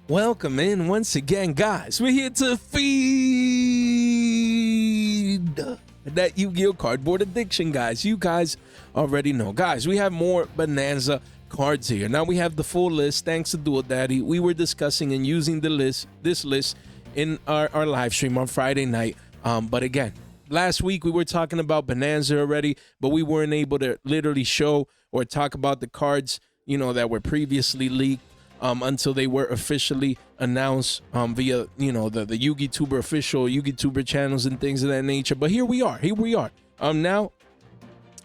Welcome in once again, guys. We're here to feed that Yu-Gi-Oh cardboard addiction, guys. You guys already know. Guys, we have more Bonanza cards here. Now we have the full list thanks to Duel Daddy. We were discussing and using this list in our live stream on Friday night. But again, last week we were talking about Bonanza already, but we weren't able to literally show or talk about the cards, that were previously leaked until they were officially announced via, the YugiTuber official YugiTuber channels and things of that nature. But here we are. Now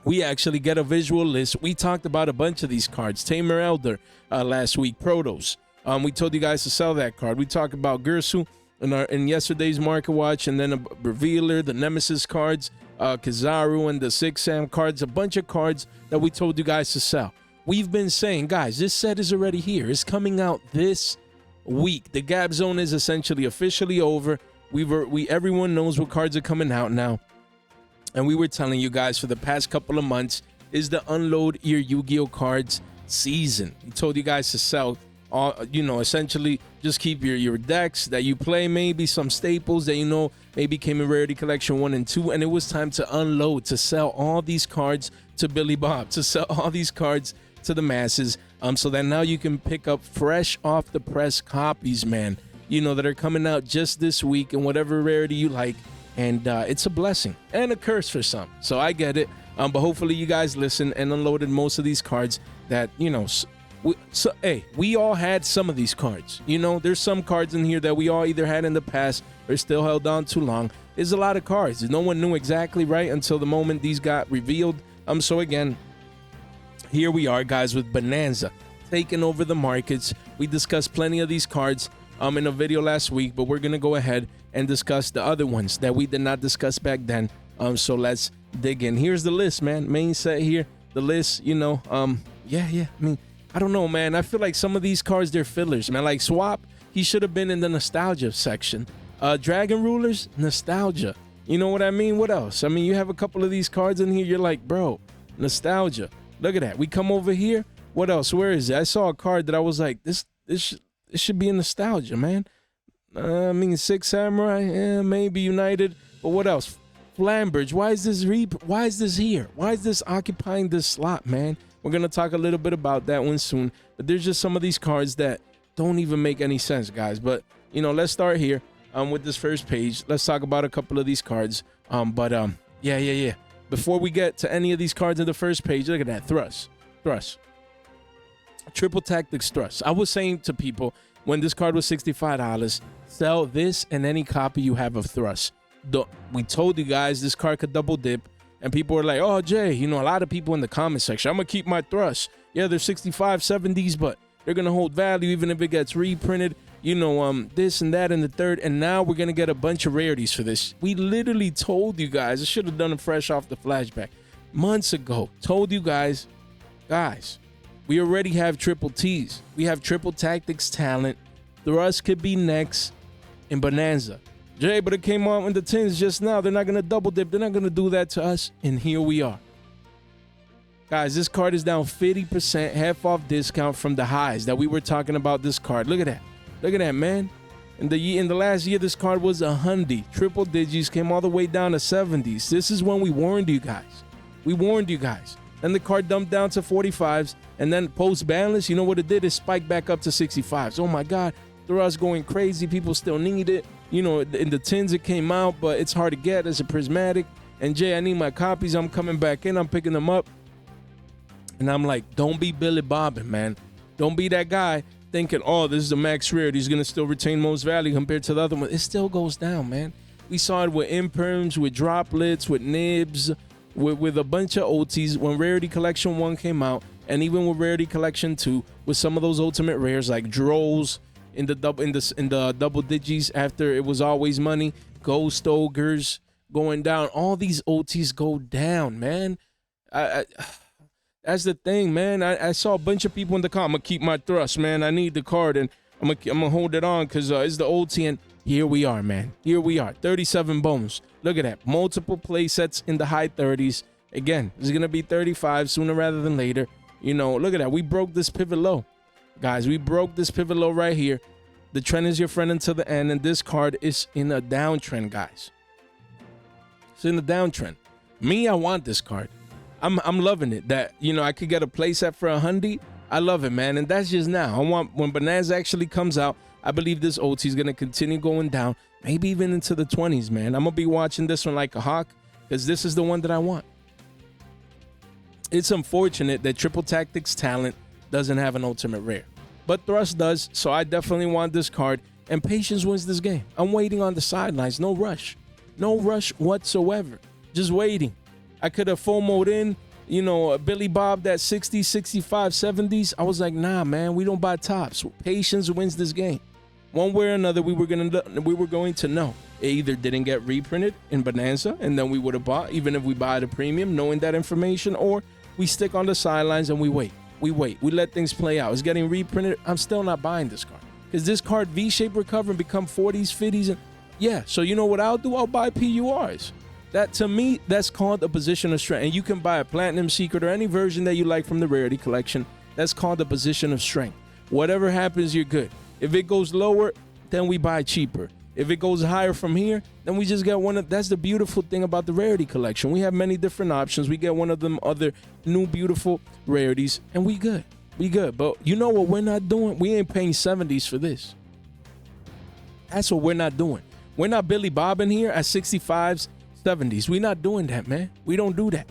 we actually get a visual list. We talked about a bunch of these cards. Tamer Elder last week, Protos. We told you guys to sell that card. We talked about Gersu in yesterday's Market Watch, and then a Revealer, the Nemesis cards, Kizaru, and the 6-Sam cards, a bunch of cards that we told you guys to sell. We've been saying, guys, this set is already here. It's coming out this week. The Gap Zone is essentially officially over. Everyone knows what cards are coming out now. And we were telling you guys for the past couple of months is the unload your Yu-Gi-Oh cards season. We told you guys to sell, essentially just keep your decks that you play, maybe some staples that maybe came in Rarity Collection 1 and 2, and it was time to unload, to sell all these cards to Billy Bob, to sell all these cards to the masses, so that now you can pick up fresh off the press copies, man, that are coming out just this week in whatever rarity you like. And it's a blessing and a curse for some, so I get it, but hopefully you guys listened and unloaded most of these cards that we all had some of these cards. There's some cards in here that we all either had in the past or still held on too long. There's a lot of cards. No one knew exactly right until the moment these got revealed. So again, here we are, guys, with Bonanza taking over the markets. We discussed plenty of these cards in a video last week, but we're gonna go ahead and discuss the other ones that we did not discuss back then. So let's dig in. Here's the list, man. Main set here. The list, I mean, I don't know, man. I feel like some of these cards, they're fillers, man. Like Swap, he should have been in the nostalgia section. Dragon Rulers, nostalgia. You know what I mean? What else? I mean, you have a couple of these cards in here. You're like, bro, nostalgia. Look at that. We come over here. What else? Where is it? I saw a card that I was like, this should be in nostalgia, man. I mean, 6 Samurai, maybe United, but what else? Flambridge. Why is this here? Why is this occupying this slot, man? We're gonna talk a little bit about that one soon. But there's just some of these cards that don't even make any sense, guys. But let's start here with this first page. Let's talk about a couple of these cards. Yeah. Before we get to any of these cards in the first page, look at that. Thrust. Triple Tactics Thrust. I was saying to people when this card was $65, sell this and any copy you have of Thrust. We told you guys this card could double dip, and people were like, oh, Jay, a lot of people in the comment section, I'm going to keep my Thrust. Yeah, they're 65, 70s, but they're going to hold value even if it gets reprinted. This and that and the third, and now we're gonna get a bunch of rarities for this. We literally told you guys, I should have done it fresh off the flashback months ago. Told you guys, we already have triple T's. We have Triple Tactics Talent. Thrust could be next in Bonanza. Jay, but it came out in the tins just now. They're not gonna double dip. They're not gonna do that to us. And here we are. Guys, this card is down 50%, half off discount from the highs that we were talking about this card. Look at that. Look at that, man. In the last year, this card was 100. Triple digits came all the way down to 70s. This is when we warned you guys. Then the card dumped down to 45s. And then post-balance, you know what it did? It spiked back up to 65s. Oh, my God. Thrust going crazy. People still need it. In the tins it came out, but it's hard to get as a prismatic. And, Jay, I need my copies. I'm coming back in. I'm picking them up. And I'm like, don't be Billy Bobbin, man. Don't be that guy thinking, oh, this is a max rarity. He's going to still retain most value compared to the other one. It still goes down, man. We saw it with imperms, with droplets, with nibs, with a bunch of OTs when Rarity Collection 1 came out, and even with Rarity Collection 2, with some of those ultimate rares like Drows in the double digits after it was always money, Ghost Ogres going down. All these OTs go down, man. That's the thing, man. I saw a bunch of people in the car. I'm going to keep my Thrust, man. I need the card, and I'm gonna hold it on because it's the OT, and here we are, man. Here we are, 37 bones. Look at that. Multiple play sets in the high 30s. Again, it's going to be 35 sooner rather than later. Look at that. We broke this pivot low. Guys, we broke this pivot low right here. The trend is your friend until the end, and this card is in a downtrend, guys. It's in the downtrend. Me, I want this card. I'm loving it. That, you know, I could get a playset for $100. I love it, man. And that's just now. I want, when Bonanza actually comes out, I believe this OT is going to continue going down, maybe even into the 20s, man. I'm going to be watching this one like a hawk because this is the one that I want. It's unfortunate that Triple Tactics Talent doesn't have an ultimate rare, but Thrust does, so I definitely want this card, and patience wins this game. I'm waiting on the sidelines. No rush. No rush whatsoever. Just waiting. I could have FOMO'd in, you know, Billy Bob that 60s, 65, 70s. I was like, nah, man, we don't buy tops. Patience wins this game. One way or another, we were going to know. It either didn't get reprinted in Bonanza, and then we would have bought, even if we buy at a premium, knowing that information, or we stick on the sidelines and we wait. We let things play out. It's getting reprinted. I'm still not buying this card because this card V-shape recover and become 40s, 50s, and yeah. So you know what I'll do? I'll buy PURs. That, to me, that's called a position of strength. And you can buy a Platinum Secret or any version that you like from the Rarity Collection. That's called a position of strength. Whatever happens, you're good. If it goes lower, then we buy cheaper. If it goes higher from here, then we just get one of, that's the beautiful thing about the Rarity Collection. We have many different options. We get one of them other new beautiful rarities, and we good. We good. But you know what we're not doing? We ain't paying 70s for this. That's what we're not doing. We're not Billy Bobbing here at 65s, 70s. We're not doing that, man. We don't do that.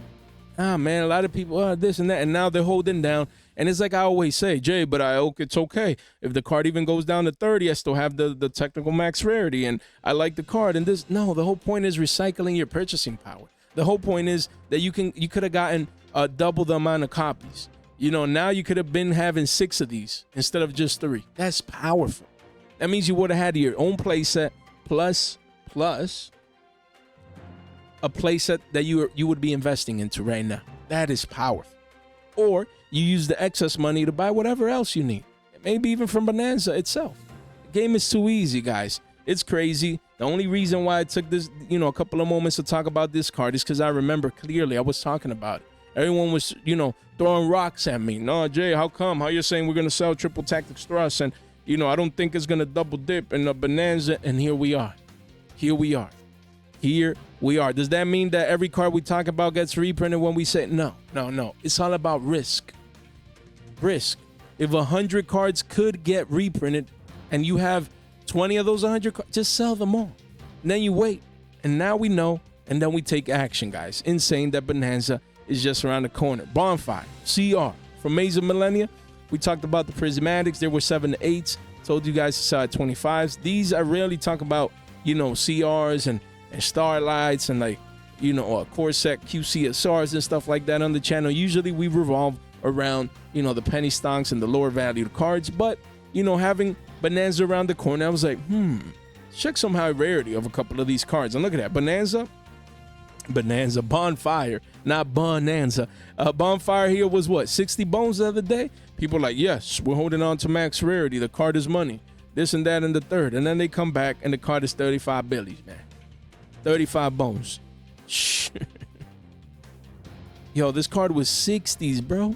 Ah, man, a lot of people, this and that, and now they're holding down. And it's like I always say, Jay, but it's okay. If the card even goes down to 30, I still have the technical max rarity, and I like the card. And this, no, the whole point is recycling your purchasing power. The whole point is that you could have gotten double the amount of copies. You know, now you could have been having 6 of these instead of just 3. That's powerful. That means you would have had your own playset plus a playset that you would be investing into right now. That is powerful. Or you use the excess money to buy whatever else you need. Maybe even from Bonanza itself. The game is too easy, guys. It's crazy. The only reason why I took this, you know, a couple of moments to talk about this card is because I remember clearly I was talking about it. Everyone was, you know, throwing rocks at me. No, Jay, how come? How you're saying we're going to sell Triple Tactics Thrust? And, you know, I don't think it's going to double dip in the Bonanza. And here we are. Here we are. Here we are. Does that mean that every card we talk about gets reprinted when we say no? No. It's all about risk. Risk. If 100 cards could get reprinted and you have 20 of those 100 cards, just sell them all. And then you wait. And now we know. And then we take action, guys. Insane that Bonanza is just around the corner. Bonfire. CR. From Maze of Millennia. We talked about the Prismatics. There were 7 to 8s. Told you guys to sell at 25s. These I rarely talk about, you know, CRs and Starlights and, like, you know, Corset QCSRs and stuff like that on the channel. Usually we revolve around, you know, the penny stonks and the lower valued cards. But, you know, having Bonanza around the corner, I was like, check some high rarity of a couple of these cards. And look at that. Bonanza, Bonfire, not Bonanza. Bonfire here was what, 60 bones the other day? People are like, yes, we're holding on to max rarity. The card is money. This and that and the third. And then they come back and the card is 35 billies, man. 35 bones. Yo, this card was 60s, bro.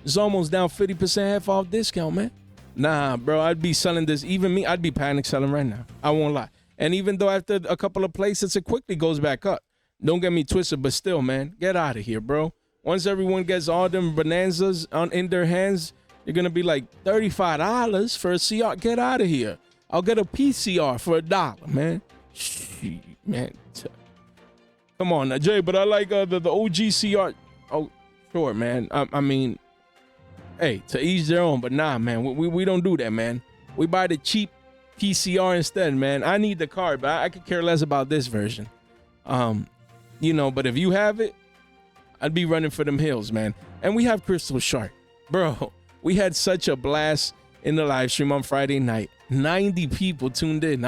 It's almost down 50% half off discount, man. Nah, bro, I'd be selling this. Even me, I'd be panic selling right now. I won't lie. And even though after a couple of places, it quickly goes back up. Don't get me twisted, but still, man, get out of here, bro. Once everyone gets all them Bonanzas in their hands, you're going to be like $35 for a CR. Get out of here. I'll get a PCR for $1, man. Man. Come on, Jay, but I like the OG CR. Oh, sure, man. I mean, hey, to each their own, but nah, man, we don't do that, man. We buy the cheap PCR instead, man. I need the card, but I could care less about this version. You know, but if you have it, I'd be running for them hills, man. And we have Crystal Shark. Bro, we had such a blast in the live stream on Friday night. 90 people tuned in.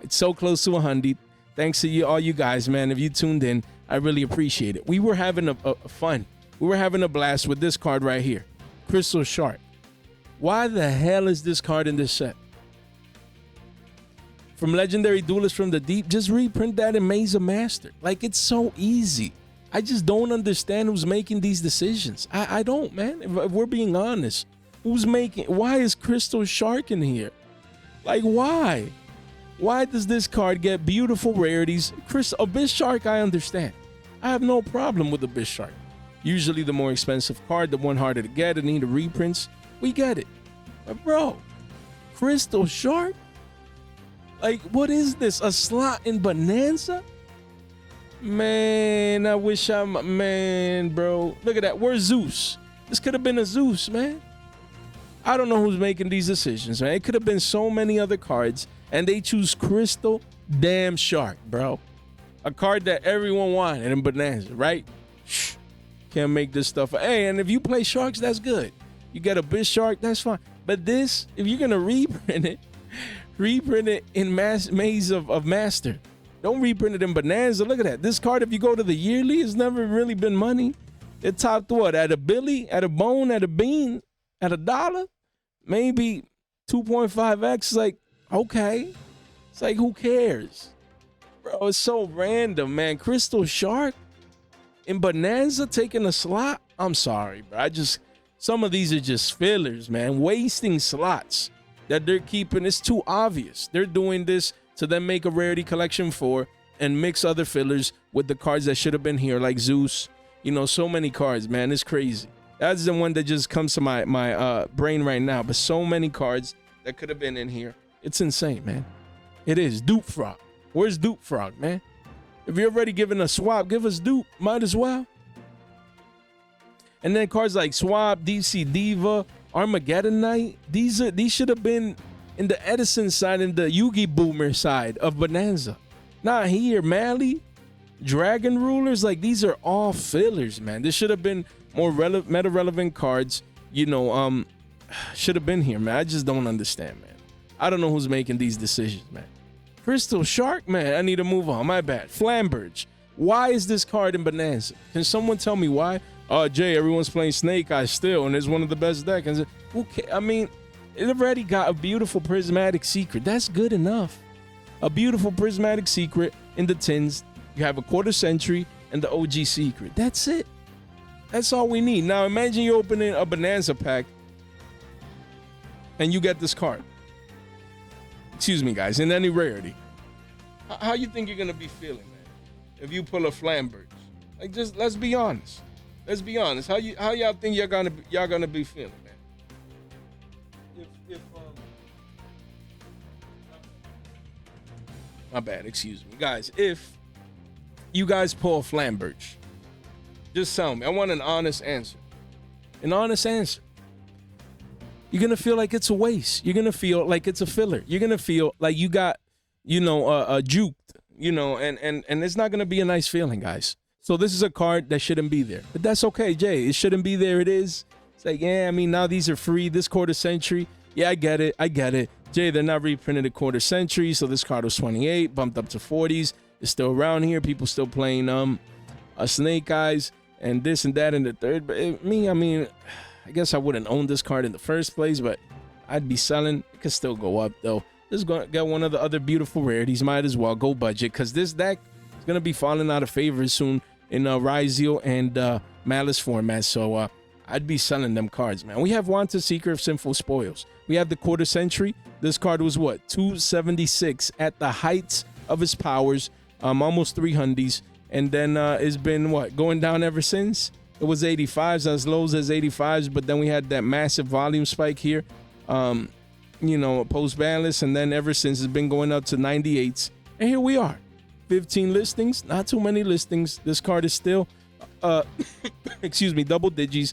It's so close to 100. Thanks to all you guys, man. If you tuned in, I really appreciate it. We were having a fun. We were having a blast with this card right here. Crystal Shark. Why the hell is this card in this set? From Legendary Duelist from the Deep, just reprint that in Maze of Master. Like, it's so easy. I just don't understand who's making these decisions. I don't, man. If we're being honest, why is Crystal Shark in here? Like, why? Why does this card get beautiful rarities? Chris, Abyss Shark, I understand. I have no problem with Abyss Shark. Usually the more expensive card, the one harder to get and need a reprints. We get it. But bro, Crystal Shark? Like, what is this? A slot in Bonanza? Man, I wish man, bro. Look at that. Where's Zeus? This could have been a Zeus, man. I don't know who's making these decisions, man. It could have been so many other cards, and they choose Crystal damn Shark, bro. A card that everyone wanted in Bonanza, right? Shh. Can't make this stuff. Hey, and if you play Sharks, that's good. You get a Abyss Shark, that's fine. But this, if you're gonna reprint it in Maze of Master. Don't reprint it in Bonanza. Look at that. This card, if you go to the yearly, it's never really been money. It topped what? At a Billy, at a Bone, at a Bean, at $1? Maybe 2.5x. Like, okay. It's like, who cares? Bro, it's so random, man. Crystal Shark in Bonanza taking a slot? I'm sorry, bro. Some of these are just fillers, man. Wasting slots that they're keeping. It's too obvious. They're doing this to then make a rarity collection for and mix other fillers with the cards that should have been here, like Zeus. You know, so many cards, man. It's crazy. That's the one that just comes to my brain right now. But so many cards that could have been in here. It's insane, man. It is. Dupe Frog. Where's Dupe Frog, man? If you're already giving a swap, give us Dupe. Might as well. And then cards like Swap, DC Diva, Armageddon Knight. These should have been in the Edison side and the Yugi Boomer side of Bonanza. Not here. Mally, Dragon Rulers. Like, these are all fillers, man. This should have been more meta relevant cards. You know, should have been here, man. I just don't understand, man. I don't know who's making these decisions, man. Crystal Shark, man. I need to move on. My bad. Flamberge. Why is this card in Bonanza? Can someone tell me why? Oh, Jay, everyone's playing Snake Eyes still, and it's one of the best decks. And okay, I mean, it already got a beautiful prismatic secret. That's good enough. A beautiful prismatic secret in the tins. You have a quarter century and the OG secret. That's it. That's all we need. Now imagine you opening a Bonanza pack and you get this card. Excuse me, guys, in any rarity. How you think you're gonna be feeling, man? If you pull a Flamberge, like, just let's be honest. Let's be honest. How y'all think y'all gonna be feeling, man? My bad. Excuse me, guys. If you guys pull a Flamberge, just tell me. I want an honest answer. An honest answer. You're gonna feel like it's a waste. You're gonna feel like it's a filler. You're gonna feel like you got, juked, and it's not gonna be a nice feeling, guys. So this is a card that shouldn't be there, but that's okay, Jay. It shouldn't be there. It is. It's like, yeah, I mean, now these are free. This quarter century, yeah, I get it. Jay, they're not reprinted a quarter century, so this card was 28, bumped up to 40s. It's still around here. People still playing a Snake Eyes and this and that in the third. But I mean, I guess I wouldn't own this card in the first place, but I'd be selling. It could still go up, though. This is going to get one of the other beautiful rarities. Might as well go budget, because this deck is going to be falling out of favor soon in Rizio and Malice format. So I'd be selling them cards, man. We have Wanted Seeker of Sinful Spoils. We have the quarter century. This card was what? 276 at the heights of its powers. Almost 300s. And then it's been what? Going down ever since? It was 85s, as low as 85s, but then we had that massive volume spike here, post balance, and then ever since it's been going up to 98s. And here we are. 15 listings, not too many listings. This card is still, double digits.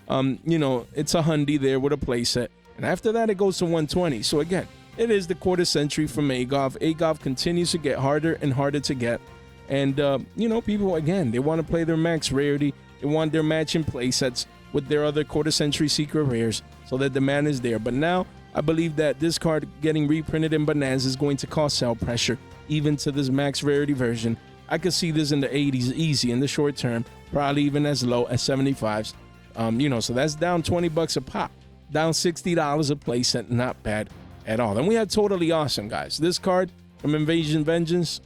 It's a hundy there with a playset. And after that, it goes to 120. So again, it is the quarter century from Agov. Agov continues to get harder and harder to get. And, people, again, they want to play their max rarity. They want their matching play sets with their other quarter century secret rares, so that demand is there. But now I believe that this card getting reprinted in Bonanza is going to cause sell pressure even to this max rarity version. I could see this in the 80s easy in the short term, probably even as low as 75s. So that's down $20 a pop, down $60 a play set. Not bad at all. And we had Totally Awesome, guys. This card from Invasion Vengeance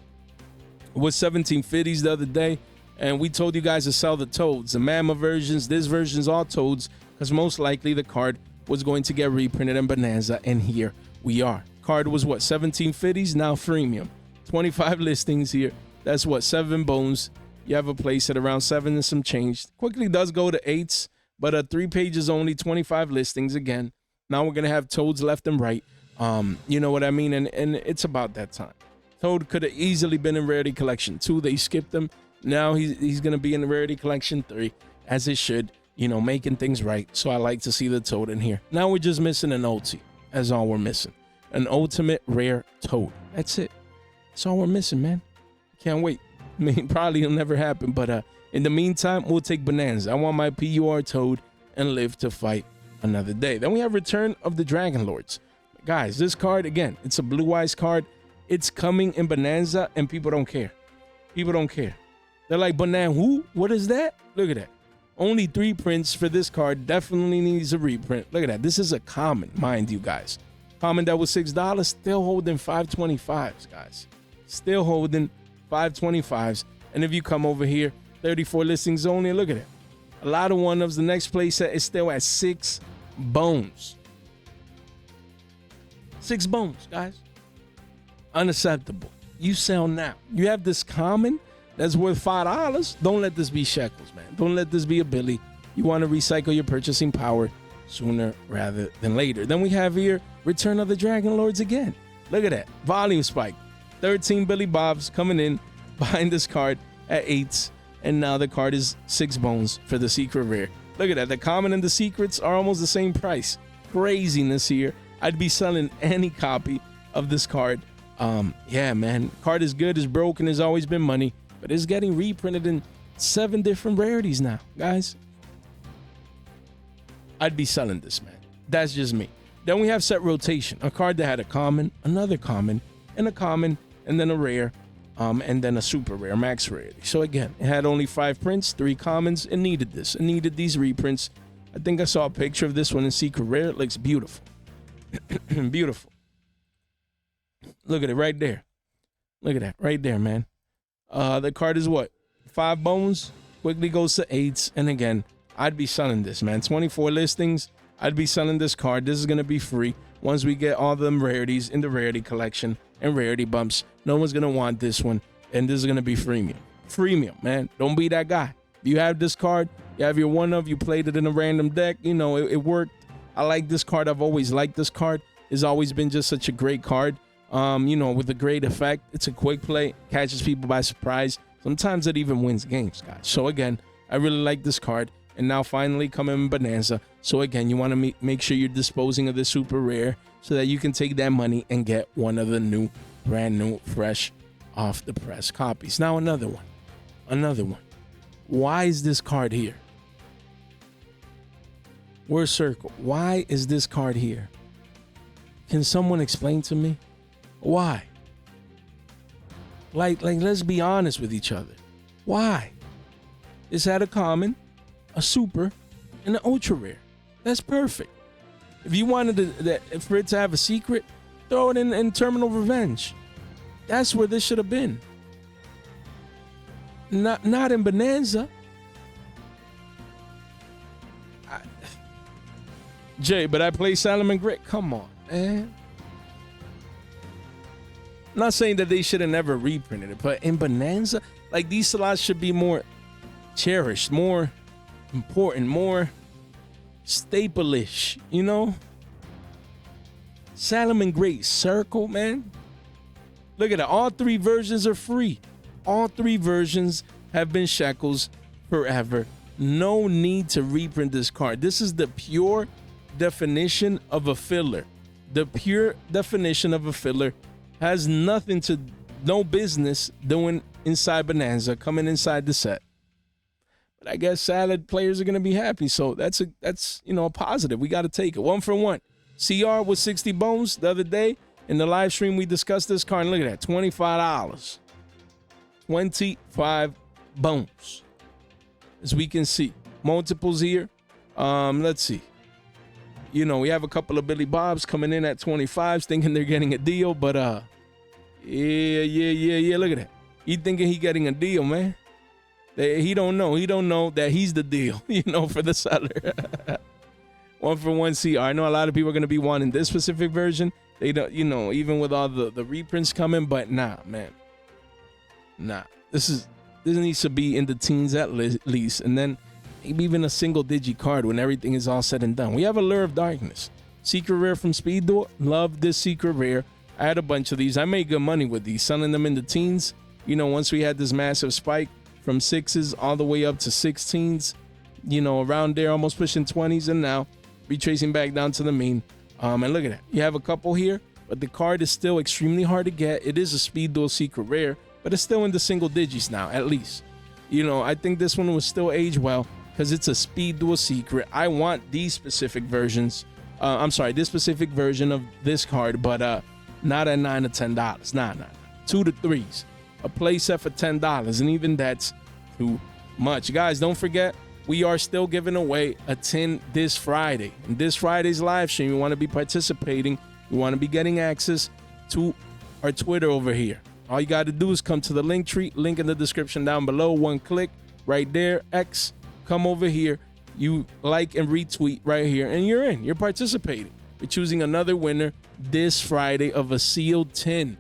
was 1750s the other day. And we told you guys to sell the Toads, the Mama versions. This version's all Toads, because most likely the card was going to get reprinted in Bonanza, and here we are. Card was what, 1750s? Now freemium. 25 listings here. That's what, 7 bones. You have a place at around 7 and some change. Quickly does go to 8s, but 3 pages only, 25 listings again. Now we're gonna have Toads left and right. You know what I mean? And it's about that time. Toad could have easily been in Rarity Collection 2. They skipped him. Now he's gonna be in Rarity Collection 3, as it should. You know, making things right. So I like to see the Toad in here. Now we're just missing an OT. That's all we're missing. An ultimate rare Toad. That's it. That's all we're missing, man. Can't wait. I mean, probably it'll never happen, but in the meantime, we'll take Bonanza. I want my PUR Toad and live to fight another day. Then we have Return of the Dragon Lords. Guys, this card, again, it's a Blue Eyes card. It's coming in Bonanza, and people don't care. People don't care. They're like, Bonan, who? What is that? Look at that. Only 3 prints for this card. Definitely needs a reprint. Look at that. This is a common, mind you, guys. Common that was $6, still holding 525s, guys. Still holding 525s. And if you come over here, 34 listings only. Look at it. A lot of one-ofs. The next place is still at 6 bones. 6 bones, guys. Unacceptable. You sell now. You have this common that's worth $5. Don't let this be shekels, man. Don't let this be a Billy. You want to recycle your purchasing power sooner rather than later. Then we have here Return of the Dragon Lords again. Look at that. Volume spike. 13 Billy Bobs coming in behind this card at 8s. And now the card is 6 bones for the secret rare. Look at that. The common and the secrets are almost the same price. Craziness here. I'd be selling any copy of this card. Yeah, man. Card is good, is broken, has always been money. But it's getting reprinted in 7 different rarities now, guys. I'd be selling this, man. That's just me. Then we have Set Rotation. A card that had a common, another common, and a common, and then a rare, and then a super rare, max rarity. So again, it had only 5 prints, 3 commons. It needed this. It needed these reprints. I think I saw a picture of this one in secret rare. It looks beautiful. Beautiful. Look at it right there. Look at that right there, man. The card is what? 5 bones. Quickly goes to 8s. And again, I'd be selling this, man. 24 listings. I'd be selling this card. This is going to be free. Once we get all them rarities in the rarity collection and rarity bumps, no one's going to want this one. And this is going to be freemium. Freemium, man. Don't be that guy. If you have this card, you have your one of, you played it in a random deck. You know, it worked. I like this card. I've always liked this card. It's always been just such a great card. You know, with a great effect. It's a quick play. Catches people by surprise. Sometimes it even wins games, guys. So again, I really like this card. And now finally coming in Bonanza. So again, you want to make sure you're disposing of the super rare so that you can take that money and get one of the new, brand new, fresh, off the press copies. Now another one. Another one. Why is this card here? Word Circle. Why is this card here? Can someone explain to me? Why? Like, let's be honest with each other. Why? It's had a common, a super, and an ultra rare. That's perfect. If you wanted for it to have a secret, throw it in Terminal Revenge. That's where this should have been. Not in Bonanza. Jay, but I play Salomon Grit. Come on, man. I'm not saying that they should have never reprinted it, but in Bonanza, like, these slots should be more cherished, more important, more staple-ish, you know? Salomon Great Circle, man. Look at it. All 3 versions are free. All 3 versions have been shekels forever. No need to reprint this card. This is the pure definition of a filler. The pure definition of a filler. Has no business doing inside Bonanza, coming inside the set. But I guess Salad players are going to be happy. So that's you know, a positive. We got to take it. 1 for 1. CR was 60 bones the other day. In the live stream, we discussed this card. And look at that. $25. 25 bones. As we can see. Multiples here. Let's see. You know, we have a couple of Billy Bobs coming in at 25s, thinking they're getting a deal. But, yeah. Look at that. He thinking he getting a deal, man. He don't know. He don't know that he's the deal, you know, for the seller. 1 for 1 CR. I know a lot of people are going to be wanting this specific version. They don't, you know, even with all the reprints coming, but nah, man. Nah. This needs to be in the teens at least, and then maybe even a single digi card when everything is all said and done. We have Allure of Darkness. Secret rare from Speed Duel. Love this secret rare. I had a bunch of these. I made good money with these, selling them in the teens. You know, once we had this massive spike from 6s all the way up to 16s, you know, around there, almost pushing 20s, and now retracing back down to the mean. And look at that. You have a couple here, but the card is still extremely hard to get. It is a Speed Duel secret rare, but it's still in the single digits now, at least. You know, I think this one will still age well because it's a Speed Duel secret. I want these specific versions. This specific version of this card, but not at $9 to $10. Nah. 2 to 3s. A playset for $10, and even that's too much. Guys, don't forget, we are still giving away a tin this Friday. And this Friday's live stream, you want to be participating. You want to be getting access to our Twitter over here. All you got to do is come to the link tree, link in the description down below. One click right there, X. Come over here. You like and retweet right here, and you're in. You're participating. We're choosing another winner this Friday of a sealed tin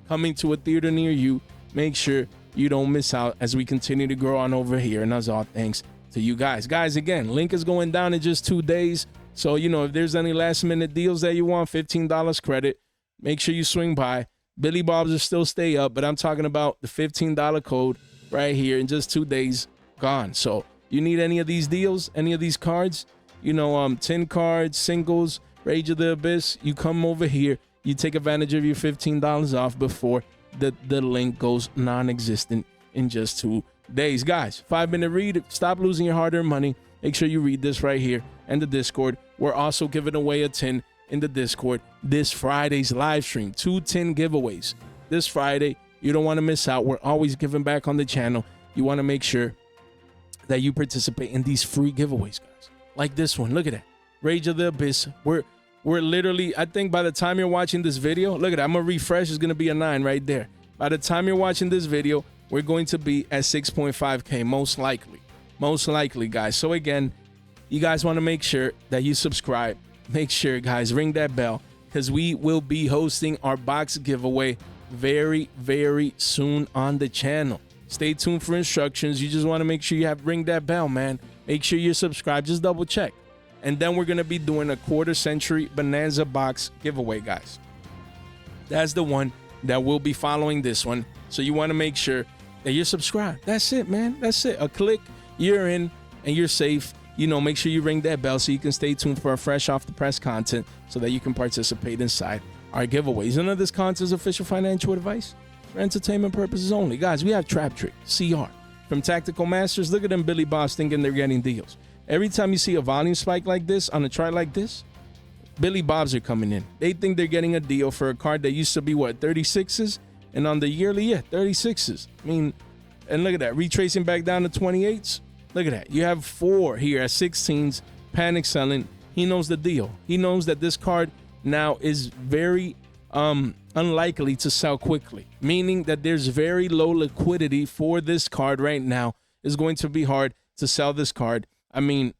coming to a theater near you. Make sure you don't miss out as we continue to grow on over here. And that's all thanks to you guys. Guys, again, link is going down in just 2 days. So, you know, if there's any last minute deals that you want, $15 credit, make sure you swing by. Billy Bob's will still stay up, but I'm talking about the $15 code right here in just 2 days gone. So you need any of these deals, any of these cards, you know, 10 cards, singles, Rage of the Abyss, you come over here, you take advantage of your $15 off before the link goes non-existent in just 2 days. Guys, 5-minute read. Stop losing your hard-earned money. Make sure you read this right here and the Discord. We're also giving away a tin in the Discord this Friday's live stream. 2 tin giveaways this Friday. You don't want to miss out. We're always giving back on the channel. You want to make sure that you participate in these free giveaways, guys. Like this one. Look at that. Rage of the Abyss. We're literally, I think by the time you're watching this video, look at that. I'm going to refresh. It's going to be a 9 right there. By the time you're watching this video, we're going to be at 6.5K, most likely. Most likely, guys. So again, you guys want to make sure that you subscribe. Make sure, guys, ring that bell because we will be hosting our box giveaway very, very soon on the channel. Stay tuned for instructions. You just want to make sure you ring that bell, man. Make sure you're subscribed. Just double check. And then we're going to be doing a quarter-century Bonanza box giveaway, guys. That's the one that will be following this one. So you want to make sure that you're subscribed. That's it, man. That's it. A click, you're in, and you're safe. You know, make sure you ring that bell so you can stay tuned for our fresh off the press content so that you can participate inside our giveaways. None of this content is official financial advice for entertainment purposes only. Guys, we have Trap Trick, CR. From Tactical Masters, look at them Billy Bobs thinking they're getting deals. Every time you see a volume spike like this on a chart like this, Billy Bobs are coming in. They think they're getting a deal for a card that used to be, what, 36s? And on the yearly, yeah, 36s. I mean, and look at that. Retracing back down to 28s. Look at that. You have 4 here at 16s. Panic selling. He knows the deal. He knows that this card now is very unlikely to sell quickly, meaning that there's very low liquidity for this card right now. It's going to be hard to sell this card. I mean,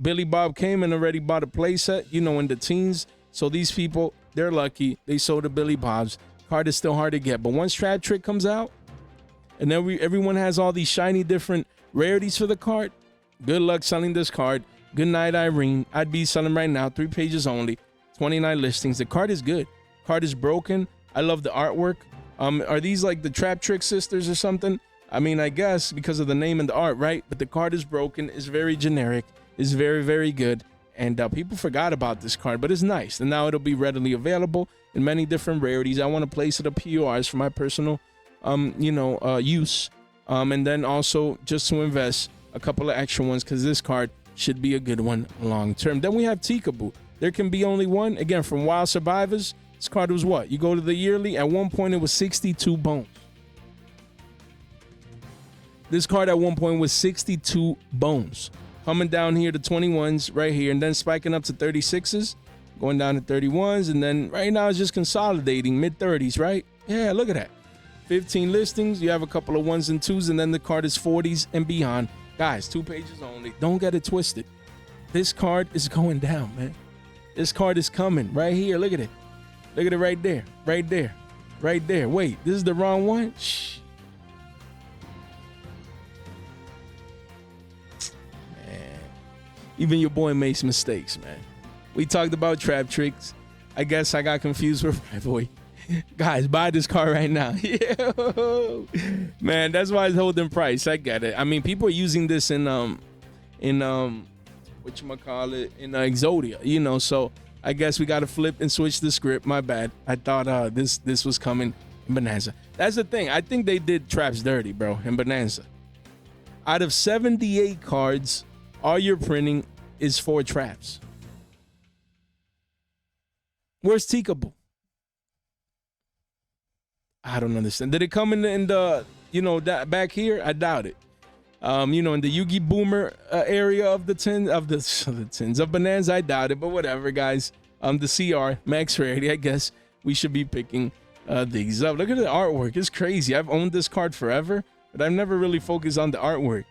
Billy Bob came and already bought a playset, you know, in the teens. So these people, they're lucky. They sold the Billy Bobs. Card is still hard to get. But once Trap Trick comes out, and everyone has all these shiny different rarities for the card, good luck selling this card. Good night, Irene. I'd be selling right now. 3 pages only. 29 listings. The card is good. Card is broken. I love the artwork. Are these like the Trap Trick sisters or something? I mean, I guess because of the name and the art, right? But the card is broken. It's very generic. It's very, very good. And people forgot about this card, but it's nice. And now it'll be readily available in many different rarities. I want to place it at PURs for my personal, use. And then also just to invest a couple of extra ones because this card should be a good one long term. Then we have Tikaboo. There can be only one. Again, from Wild Survivors, this card was what? You go to the yearly. At one point, it was 62 bones. This card at one point was 62 bones. Coming down here to 21s right here, and then spiking up to 36s, going down to 31s, and then right now it's just consolidating mid-30s, right? Yeah, look at that. 15 listings. You have a couple of 1s and 2s, and then the card is 40s and beyond. Guys, 2 pages only. Don't get it twisted. This card is going down, man. This card is coming right here. Look at it. Look at it right there. Right there. Right there. Wait, this is the wrong one? Shh. Man. Even your boy makes mistakes, man. We talked about trap tricks. I guess I got confused with Rivalry. Guys, buy this car right now. Yo. Man, that's why it's holding price. I get it. I mean, people are using this in whatchamacallit, in Exodia, you know, so I guess we got to flip and switch the script. My bad. I thought this was coming in Bonanza. That's the thing. I think they did traps dirty, bro, in Bonanza. Out of 78 cards, all you're printing is 4 traps. Where's Teakable? I don't understand. Did it come in the you know, that back here? I doubt it. You know, in the Yugi Boomer area of the tins of Bonanza, I doubt it, but whatever, guys. The CR max rarity, I guess we should be picking these up. Look at the artwork; it's crazy. I've owned this card forever, but I've never really focused on the artwork.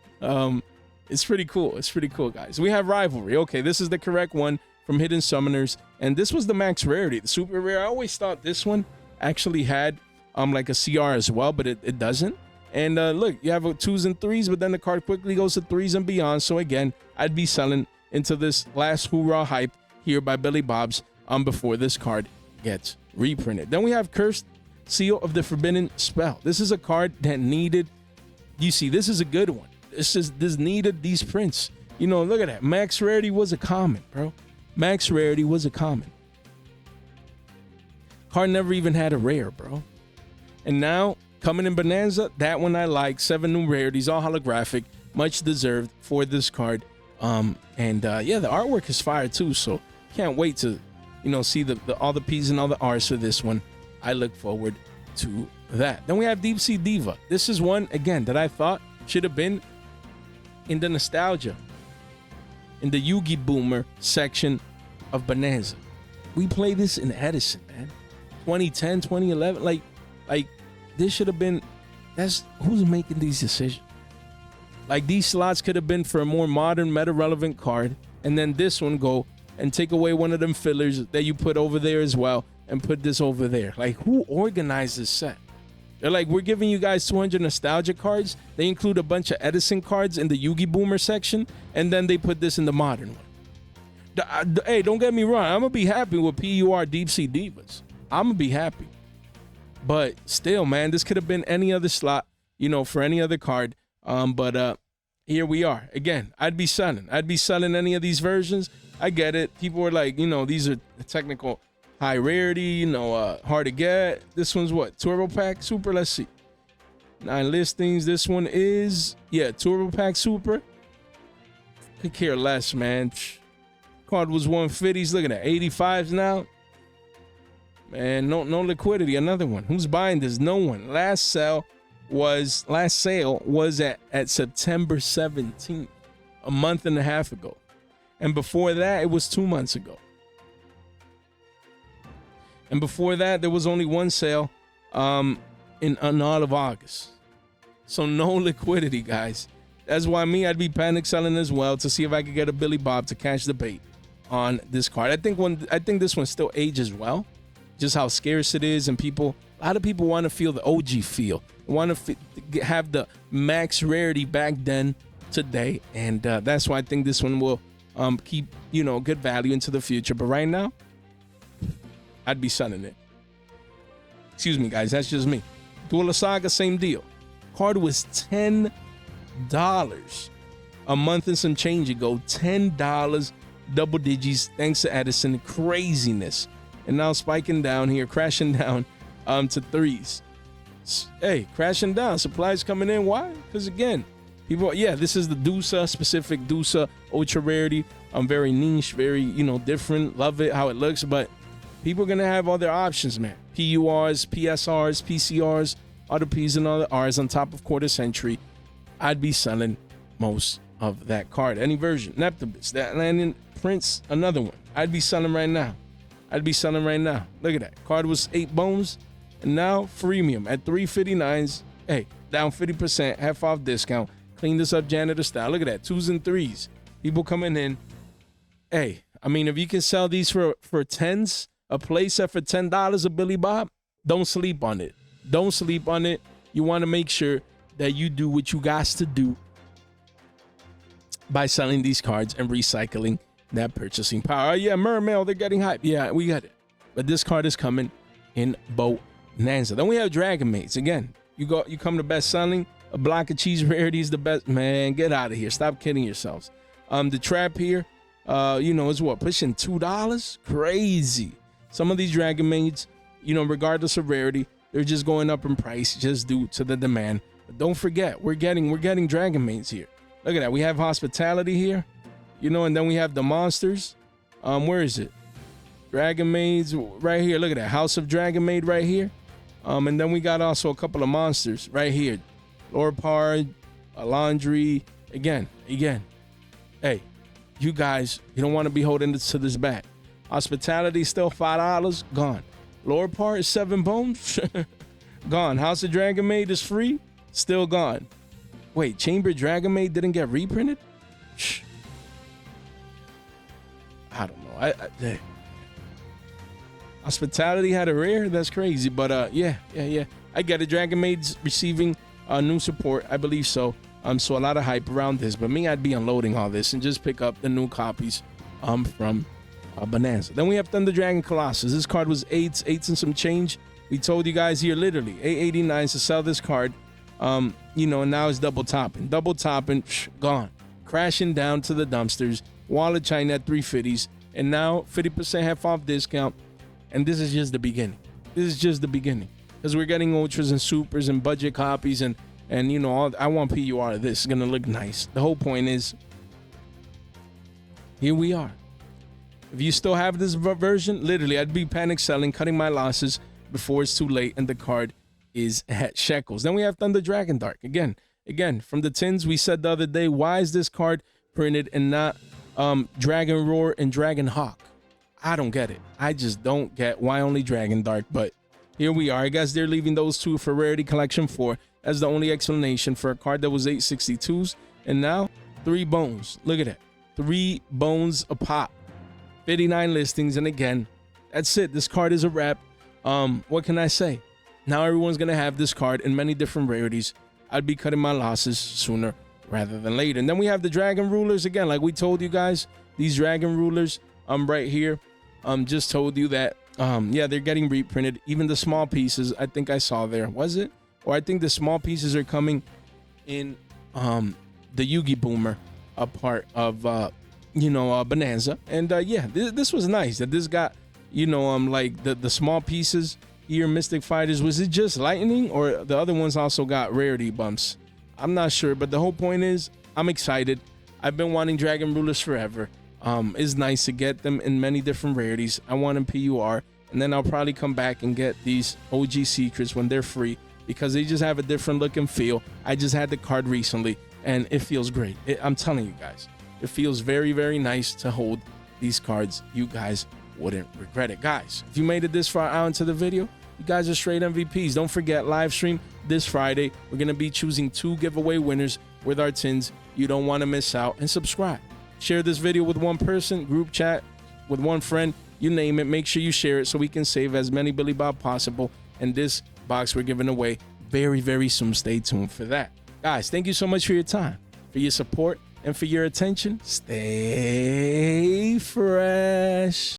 It's pretty cool. It's pretty cool, guys. We have Rivalry. Okay, this is the correct one from Hidden Summoners, and this was the max rarity, the super rare. I always thought this one actually had like a CR as well, but it doesn't. And look, you have 2s and 3s, but then the card quickly goes to 3s and beyond. So again, I'd be selling into this last hoorah hype here by Billy Bob's before this card gets reprinted. Then we have Cursed Seal of the Forbidden Spell. This is a card that needed, you see, this is a good one. This needed these prints. You know, look at that. Max rarity was a common, bro. Max rarity was a common. Card never even had a rare, bro. And now, coming in Bonanza, that one I like. 7 new rarities, all holographic. Much deserved for this card. Yeah, the artwork is fire too, so can't wait to, you know, see all the P's and all the R's for this one. I look forward to that. Then we have Deep Sea Diva. This is one, again, that I thought should have been in the nostalgia, in the Yugi Boomer section of Bonanza. We play this in Edison, man. 2010, 2011, like this should have been, that's who's making these decisions. Like, these slots could have been for a more modern meta relevant card, and then this one go and take away one of them fillers that you put over there as well and put this over there. Like, who organized this set? They're like, we're giving you guys 200 nostalgia cards. They include a bunch of Edison cards in the Yugi Boomer section, and then they put this in the modern one. Hey, don't get me wrong. I'm going to be happy with PUR Deep Sea Divas. I'm going to be happy. But still, man, this could have been any other slot, you know, for any other card. But here we are. Again, I'd be selling any of these versions. I get it. People are like, you know, these are technical high rarity, you know, hard to get. This one's what? Turbo Pack Super? Let's see. 9 listings. This one is, yeah, Turbo Pack Super. Could care less, man. Card was 150s. Look at that. 85s now. Man, no liquidity. Another one. Who's buying this? No one. Last sale was at September 17th, a month and a half ago. And before that, it was 2 months ago. And before that, there was only one sale in all of August. So no liquidity, guys. That's why I'd be panic selling as well to see if I could get a Billy Bob to catch the bait on this card. I think this one still ages well. Just how scarce it is, and a lot of people want to feel the OG feel, want to have the max rarity back then today, and that's why I think this one will keep, you know, good value into the future. But right now, I'd be selling it. Excuse me, guys, that's just me. Duel Saga, same deal. Card was $10 a month and some change ago. $10, double digits, thanks to Edison. Craziness. And now spiking down here, crashing down to 3s. Hey, crashing down. Supplies coming in. Why? Because again, people, yeah, this is the Dusa, specific Dusa ultra rarity. Very niche, very, you know, different. Love it, how it looks. But people are going to have all their options, man. PURs, PSRs, PCRs, other Ps and other Rs on top of quarter century. I'd be selling most of that card. Any version. Neptubus, that landing Prince, another one. I'd be selling right now. Look at that. Card was 8 bones, and now freemium at 359s. Hey, down 50%, half off discount. Clean this up janitor style. Look at that. 2s and 3s. People coming in. Hey, I mean, if you can sell these for 10s a playset for $10 of Billy Bob, don't sleep on it. Don't sleep on it. You want to make sure that you do what you got to do by selling these cards and recycling that purchasing power. Oh, yeah, Mermail, they're getting hype. Yeah, we got it. But this card is coming in Bonanza. Then we have Dragon Mates. Again, you come to best selling. A block of cheese rarity is the best. Man, get out of here. Stop kidding yourselves. The trap here, is what? Pushing $2? Crazy. Some of these Dragon Mates, regardless of rarity, they're just going up in price just due to the demand. But don't forget, we're getting Dragon Mates here. Look at that. We have Hospitality here, and then we have the monsters. Where is it? Dragon Maids right here. Look at that. House of Dragon Maid right here. And then we got also a couple of monsters right here. Lorpard, Laundry. Again. Hey, you guys, you don't want to be holding this to this back. Hospitality still $5. Gone. Lorpard is 7 bones. Gone. House of Dragon Maid is free. Still gone. Wait, Chamber Dragon Maid didn't get reprinted? Shh. I don't know. Hospitality had a rare. That's crazy. But yeah. I get it. Dragon Maid's receiving new support. I believe so. So a lot of hype around this. But me, I'd be unloading all this and just pick up the new copies from Bonanza. Then we have Thunder Dragon Colossus. This card was eights and some change. We told you guys here literally $8.89 to sell this card. And now it's double topping, gone, crashing down to the dumpsters. Wallet China at $3.50s, and now 50% half off discount. And this is just the beginning. Because we're getting ultras and supers and budget copies and I want PUR. This is gonna look nice. The whole point is, here we are. If you still have this version, literally, I'd be panic selling, cutting my losses before it's too late and the card is at shekels. Then we have Thunder Dragon Dark. Again, from the tins, we said the other day, why is this card printed and not Dragon Roar and Dragon Hawk? I don't get it. I just don't get why only Dragon Dark, but here we are. I guess they're leaving those two for Rarity Collection 4. That's the only explanation for a card that was 862s, and now 3 bones. Look at that. 3 bones a pop. 59 listings, and again, that's it. This card is a wrap. What can I say? Now everyone's gonna have this card in many different rarities. I'd be cutting my losses sooner rather than later. And then we have the Dragon Rulers again, like we told you guys. These Dragon Rulers, right here, just told you that, yeah, they're getting reprinted. Even the small pieces, I think I saw there. Was it? Or I think the small pieces are coming in the Yugi Boomer, a part of Bonanza. And yeah, this was nice that this got like the small pieces here. Mystic Fighters, was it just lightning or the other ones also got rarity bumps? I'm not sure, but the whole point is I'm excited. I've been wanting Dragon Rulers forever. It's nice to get them in many different rarities. I want them PUR, and then I'll probably come back and get these OG secrets when they're free, because they just have a different look and feel. I just had the card recently and it feels great. I'm telling you guys, it feels very, very nice to hold these cards. You guys wouldn't regret it. Guys, if you made it this far out into the video, you guys are straight MVPs. Don't forget, live stream this Friday. We're going to be choosing 2 giveaway winners with our tins. You don't want to miss out, and subscribe. Share this video with one person, group chat with one friend, you name it. Make sure you share it so we can save as many Billy Bob possible. And this box we're giving away very, very soon. Stay tuned for that. Guys, thank you so much for your time, for your support, and for your attention. Stay fresh.